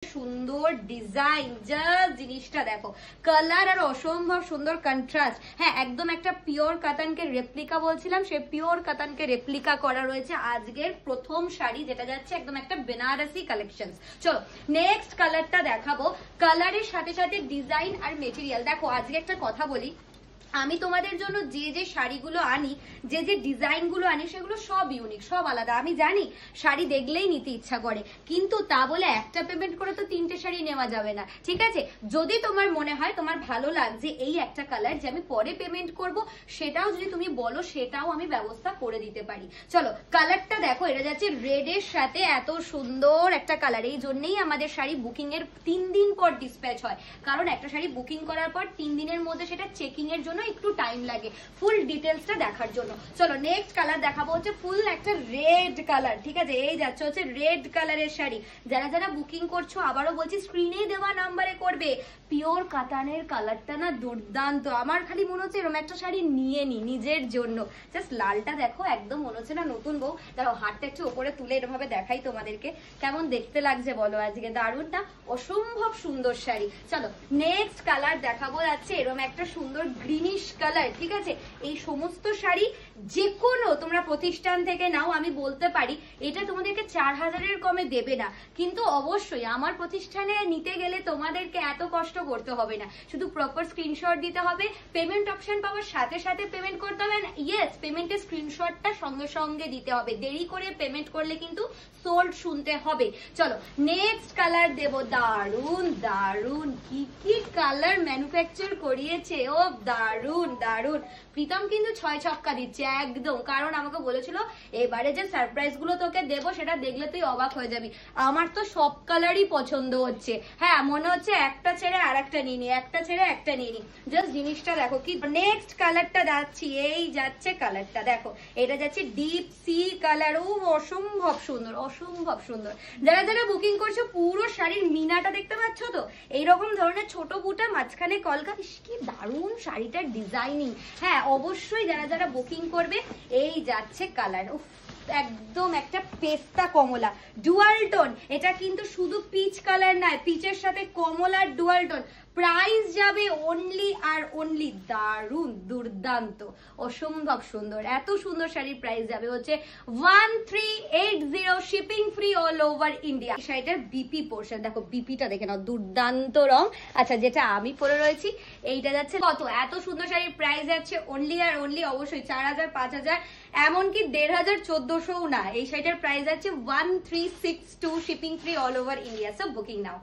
সুন্দর design, just জিনিসটা দেখো, কালার আর অসম্ভব সুন্দর কন্ট্রাস্ট। হ্যাঁ, একদম একটা পিওর কাতানকে রেপ্লিকা বলছিলাম, সেই পিওর কাতানকে রেপ্লিকা করা রয়েছে আজকের প্রথম শাড়ি, যেটা যাচ্ছে একদম একটা বেনারসি কালেকশন। চলো নেক্সট কালারটা দেখাবো। কালারের সাথে সাথে ডিজাইন আর মেটেরিয়াল দেখো। আজকে একটা কথা বলি, আমি তোমাদের জন্য যে যে শাড়িগুলো আনি, যে যে ডিজাইনগুলো আনি, সেগুলো সব ইউনিক, সব আলাদা। আমি জানি শাড়ি দেখলেই নিতে ইচ্ছা করে, কিন্তু তা বলে একটা পেমেন্ট করে তো তিনটে শাড়ি নেওয়া যাবে না, ঠিক আছে? যদি তোমার মনে হয় তোমার ভালো লাগছে এই একটা কালার যে আমি পরে পেমেন্ট করব, সেটাও যদি তুমি বলো, সেটাও আমি ব্যবস্থা করে দিতে পারি। চলো কালারটা দেখো, এটা যাচ্ছে রেডের সাথে, এত সুন্দর একটা কালার। এই জন্যই আমাদের শাড়ি বুকিং এর 3 দিন পর ডিসপ্যাচ হয়, কারণ একটা শাড়ি বুকিং করার পর 3 দিনের মধ্যে সেটা চেকিং এর জন্য একটু টাইম লাগে ফুল ডিটেলসটা দেখার জন্য। চলো নেক্সট কালার দেখাবো, হচ্ছে ফুল একটা রেড কালার, ঠিক আছে? এই যাচ্ছে হচ্ছে রেড কালারের শাড়ি। যারা যারা বুকিং করছো, আবারও বলছি, স্ক্রিনে দেওয়া নাম্বারে করবে। পিওর কাতানের কালারটা না দুর্দান্ত, আমার খালি মনে হচ্ছে এরকম একটা শাড়ি নিয়ে নি নিজের জন্য। জাস্ট লালটা দেখো, একদম মনে হচ্ছে না নতুন বউ। দেখো হাতটা একটু উপরে তুলে এরকম ভাবে দেখাই তোমাদেরকে, কেমন দেখতে লাগছে বলো আজকে? দারুণ না? অসম্ভব সুন্দর শাড়ি। চলো নেক্সট কালার দেখাবো, যাচ্ছে এরকম একটা সুন্দর গ্রিনিশ কালার, ঠিক আছে? এই সমস্ত শাড়ি যে কোনো তোমরা প্রতিষ্ঠান থেকে নাও, আমি বলতে পারি এটা তোমাদেরকে 4000-এর কমে দেবে না, কিন্তু অবশ্যই আমার প্রতিষ্ঠানে নিতে গেলে তোমাদেরকে এত কষ্ট করতে হবে না। শুধু প্রপার স্ক্রিনশট দিতে হবে, পেমেন্ট অপশন পাওয়ার সাথে সাথে পেমেন্ট করতে হবে। ইয়েস, পেমেন্টের স্ক্রিনশটটা সঙ্গে সঙ্গে দিতে হবে, দেরি করে পেমেন্ট করলে কিন্তু সোল্ড শুনতে হবে। চলো নেক্সট কালার দেব। দারুন দারুন, কি কি কালার ম্যানুফ্যাকচার করিয়েছে, ও দারুন দারুন। প্রীতম কিন্তু 6 ছক্কা দিচ্ছে একদম, কারণ আমাকে বলেছিল এবারে যে সারপ্রাইজ গুলো তোকে দেবো সেটা দেখলে তুই অবাক হয়ে যাবি। আমার তো সব কালারই পছন্দ হচ্ছে। হ্যাঁ, মনে হচ্ছে একটা ছেড়ে আর একটা নিয়ে নি, একটা ছেড়ে একটা নিয়ে নি। জাস্ট জিনিসটা দেখো কি। নেক্সট কালারটা যাচ্ছি, এই যাচ্ছে কালারটা দেখো, এটা যাচ্ছে ডিপ সি কালার। ও অসম্ভব সুন্দর, অসম্ভব সুন্দর। যারা যারা বুকিং করছো, পুরো শাড়ির মিনাটা দেখতে পাচ্ছ তো? এইরকম ধরনের ছোট বুটা, মাঝখানে কলকা। কি দারুণ শাড়িটার ডিজাইনিং। হ্যাঁ অবশ্যই যারা যারা বুকিং করবে, এই যাচ্ছে কালার। উফ, একদম একটা পেস্তা কমলা ডুয়াল টোন। এটা কিন্তু শুধু পিচ কালার নয়, পিচের সাথে কমলার ডুয়াল টোন। প্রাইস যাবে অনলি আর অনলি, দারুন দুর্দান্ত অসম্ভব সুন্দর। এত সুন্দর শাড়ির প্রাইস যাবে হচ্ছে 1380, shipping free all over India. শাড়িটার বিপি পোর্শন দেখো, বিপিটা দেখে নাও, দুর্দান্ত রং। আচ্ছা, যেটা আমি পরে রয়েছি এইটা যাচ্ছে কত? এত সুন্দর শাড়ির প্রাইস যাচ্ছে অনলি আর অনলি অবশ্যই 4000, 5000, এমনকি 1500, 1400ও না। এই শাড়িটার প্রাইস যাচ্ছে 1362, shipping free all over India. So booking নাও।